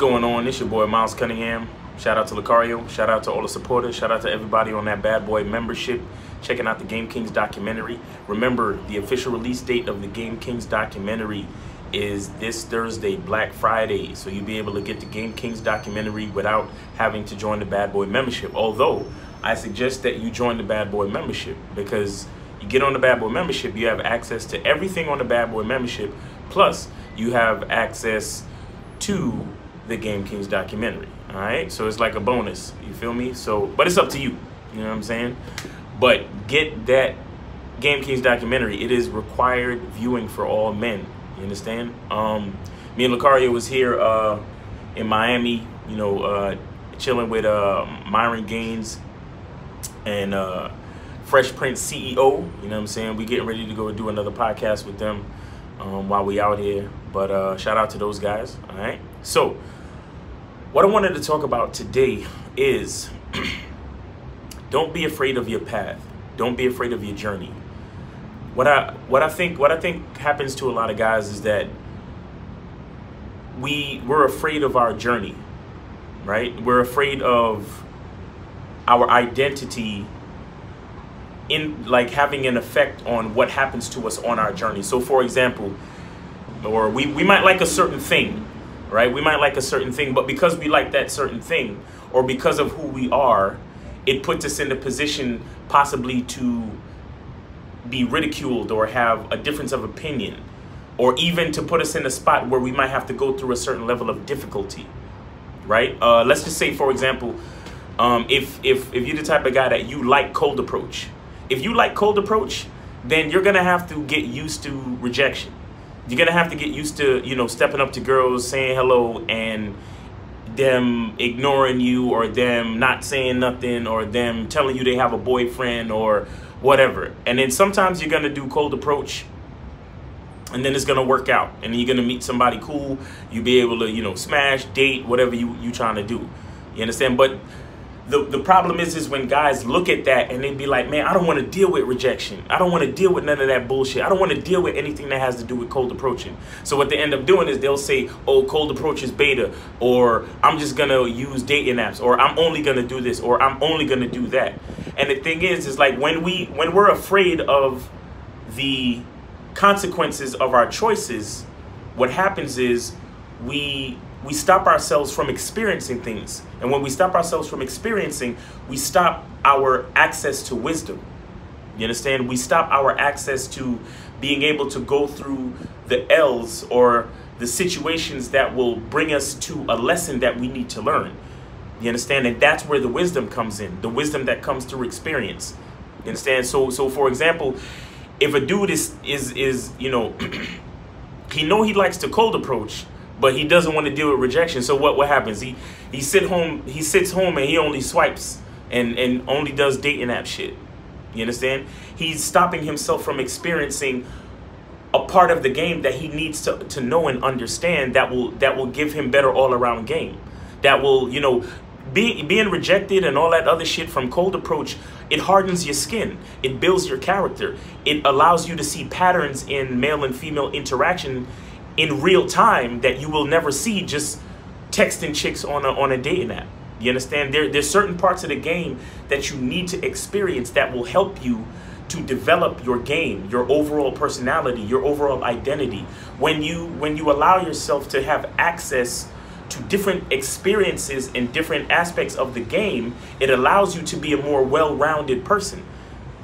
going on? It's your boy Miles Cunningham. Shout out to Lucario. Shout out to all the supporters. Shout out to everybody on that bad boy membership checking out the Game Kings documentary. Remember, the official release date of the Game Kings documentary is this Thursday, Black Friday. So you'll be able to get the Game Kings documentary without having to join the bad boy membership. Although I suggest that you join the bad boy membership, because you get on the bad boy membership, you have access to everything on the bad boy membership. Plus you have access to the Game Kings documentary. All right, so it's like a bonus, you feel me? So, but it's up to you, you know what I'm saying? But get that Game Kings documentary. It is required viewing for all men, you understand? Me and Lucario was here in Miami, you know, chilling with Myron Gaines and Fresh Prince CEO, you know what I'm saying? We getting ready to go do another podcast with them while we out here. But shout out to those guys, all right? So what I wanted to talk about today is don't be afraid of your path. Don't be afraid of your journey. What I think happens to a lot of guys is that we're afraid of our journey, right? We're afraid of our identity in like having an effect on what happens to us on our journey. So for example, or we might like a certain thing, right? We might like a certain thing, but because we like that certain thing, or because of who we are, it puts us in a position possibly to be ridiculed or have a difference of opinion, or even to put us in a spot where we might have to go through a certain level of difficulty, right? Let's just say, for example, if you're the type of guy that you like cold approach, if you like cold approach, then you're gonna have to get used to rejection. You're gonna have to get used to, you know, stepping up to girls, saying hello, and them ignoring you, or them not saying nothing, or them telling you they have a boyfriend or whatever. And then sometimes you're gonna do cold approach, and then it's gonna work out, and you're gonna meet somebody cool. You'll be able to, you know, smash, date, whatever you trying to do. You understand? But the problem is when guys look at that and they be like, man, I don't want to deal with rejection. I don't want to deal with none of that bullshit. I don't want to deal with anything that has to do with cold approaching. So what they end up doing is they'll say, oh, cold approach is beta, or I'm just going to use dating apps, or I'm only going to do this, or I'm only going to do that. And the thing is like when we're afraid of the consequences of our choices, what happens is we stop ourselves from experiencing things. And when we stop ourselves from experiencing, we stop our access to wisdom. You understand? We stop our access to being able to go through the L's or the situations that will bring us to a lesson that we need to learn. You understand? And that's where the wisdom comes in, the wisdom that comes through experience. You understand? So for example, if a dude is you know, he likes to cold approach, but he doesn't want to deal with rejection. So what happens? He sits home and he only swipes and only does dating app shit. You understand? He's stopping himself from experiencing a part of the game that he needs to know and understand, that will give him better all around game. That will, you know, being rejected and all that other shit from cold approach, it hardens your skin. It builds your character. It allows you to see patterns in male and female interaction in real time that you will never see just texting chicks on a dating app. You understand? There's certain parts of the game that you need to experience that will help you to develop your game, your overall personality, your overall identity. When you allow yourself to have access to different experiences and different aspects of the game, it allows you to be a more well-rounded person.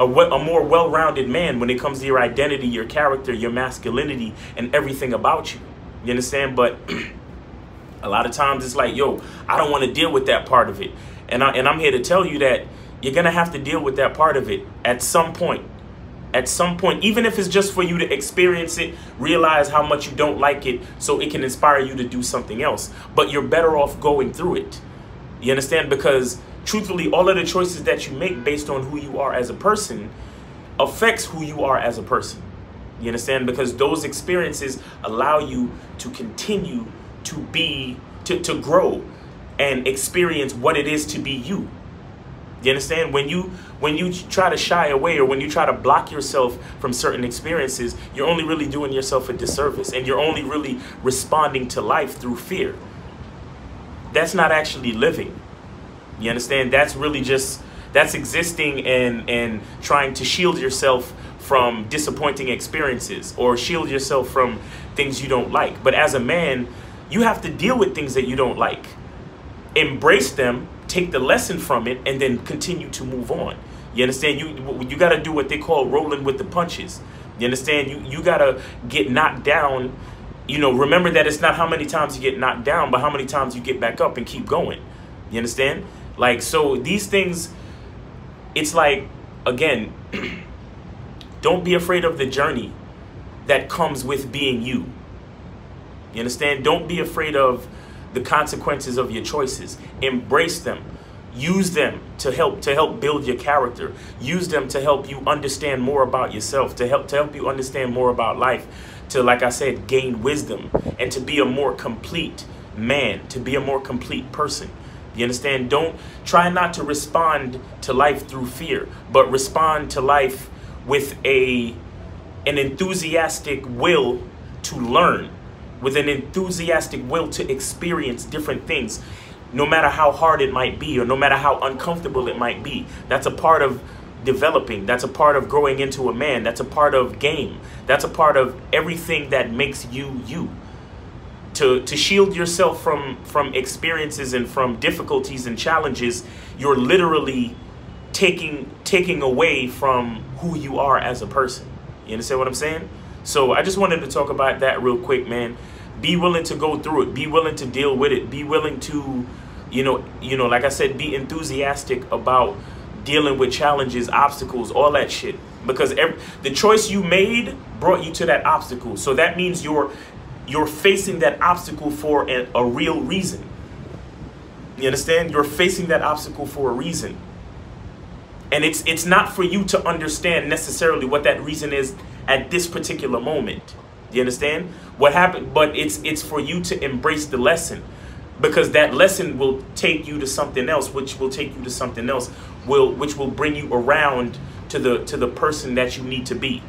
A more well-rounded man when it comes to your identity, your character, your masculinity, and everything about you. You understand? But a lot of times it's like, yo, I don't want to deal with that part of it. And I'm here to tell you that you're going to have to deal with that part of it at some point. At some point, even if it's just for you to experience it, realize how much you don't like it, so it can inspire you to do something else. But you're better off going through it. You understand? Because truthfully, all of the choices that you make based on who you are as a person affects who you are as a person. You understand? Because those experiences allow you to continue to grow and experience what it is to be you. You understand? When you try to shy away, or when you try to block yourself from certain experiences, you're only really doing yourself a disservice, and you're only really responding to life through fear. that's not actually living. You understand? That's really just, that's existing and trying to shield yourself from disappointing experiences or shield yourself from things you don't like. But as a man, you have to deal with things that you don't like. Embrace them, take the lesson from it, and then continue to move on. You understand? You got to do what they call rolling with the punches. You understand? You got to get knocked down. You know, remember that it's not how many times you get knocked down, but how many times you get back up and keep going. You understand? Like, so these things, it's like, again, don't be afraid of the journey that comes with being you. You understand? Don't be afraid of the consequences of your choices. Embrace them. Use them to help build your character. Use them to help you understand more about yourself, to help you understand more about life, to, like I said, gain wisdom and to be a more complete man, to be a more complete person. You understand? Don't try not to respond to life through fear, but respond to life with an enthusiastic will to learn, with an enthusiastic will to experience different things, no matter how hard it might be or no matter how uncomfortable it might be. That's a part of developing. That's a part of growing into a man. That's a part of game. That's a part of everything that makes you you. To shield yourself from experiences and from difficulties and challenges, you're literally taking away from who you are as a person. You understand what I'm saying? So I just wanted to talk about that real quick, man. Be willing to go through it. Be willing to deal with it. Be willing to, you know, like I said, be enthusiastic about dealing with challenges, obstacles, all that shit. Because the choice you made brought you to that obstacle. So that means you're facing that obstacle for a real reason. You understand? You're facing that obstacle for a reason. And it's not for you to understand necessarily what that reason is at this particular moment. You understand what happened? But it's for you to embrace the lesson, because that lesson will take you to something else, which will take you to something else, which will bring you around to the person that you need to be.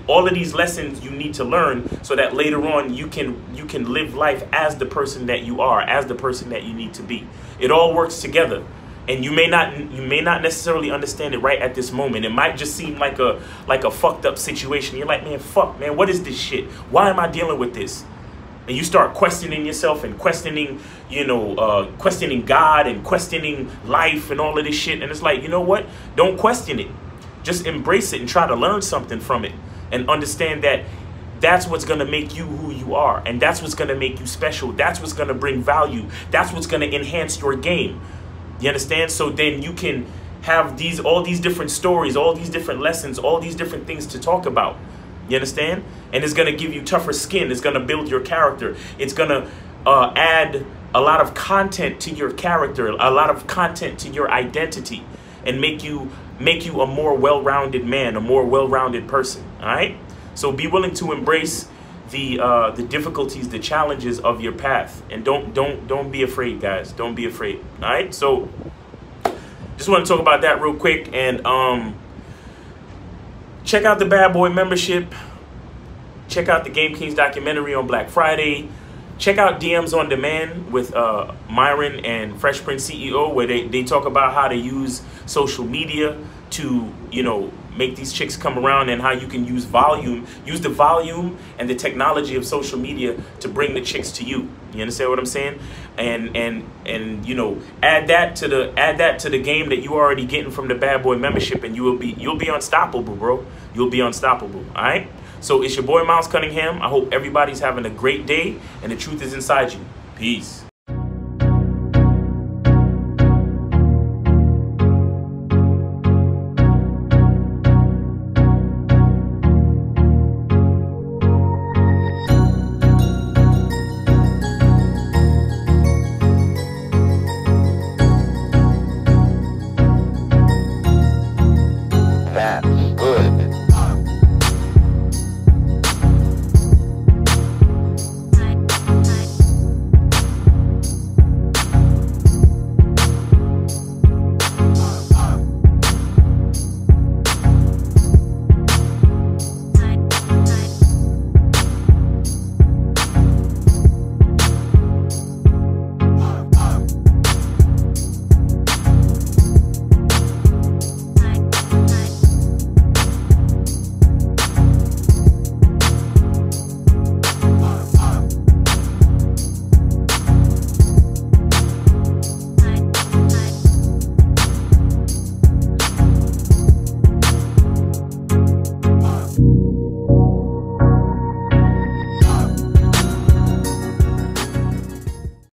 All of these lessons you need to learn so that later on you can live life as the person that you are, as the person that you need to be. It all works together. And you may not necessarily understand it right at this moment. It might just seem like a fucked up situation. You're like, man, fuck, man, what is this shit? Why am I dealing with this? And you start questioning yourself and questioning, questioning God and questioning life and all of this shit. And it's like, you know what? Don't question it. Just embrace it and try to learn something from it and understand that that's what's going to make you who you are. And that's what's going to make you special. That's what's going to bring value. That's what's going to enhance your game. You understand? So then you can have all these different stories, all these different lessons, all these different things to talk about. You understand? And it's going to give you tougher skin. It's going to build your character. It's going to add a lot of content to your character, a lot of content to your identity, and make you a more well-rounded man, a more well-rounded person. All right? So be willing to embrace the difficulties, the challenges of your path, and don't be afraid, guys. Don't be afraid. All right? So just want to talk about that real quick, and check out the Bad Boy membership. Check out the Game Kings documentary on Black Friday. Check out DMs on Demand with Myron and Fresh Prince CEO, where they talk about how to use social media to, make these chicks come around, and how you can use the volume and the technology of social media to bring the chicks to you. You understand what I'm saying? And add that to the game that you already getting from the Bad Boy membership, and you'll be unstoppable, bro. You'll be unstoppable. All right? So it's your boy Miles Cunningham. I hope everybody's having a great day and the truth is inside you. Peace.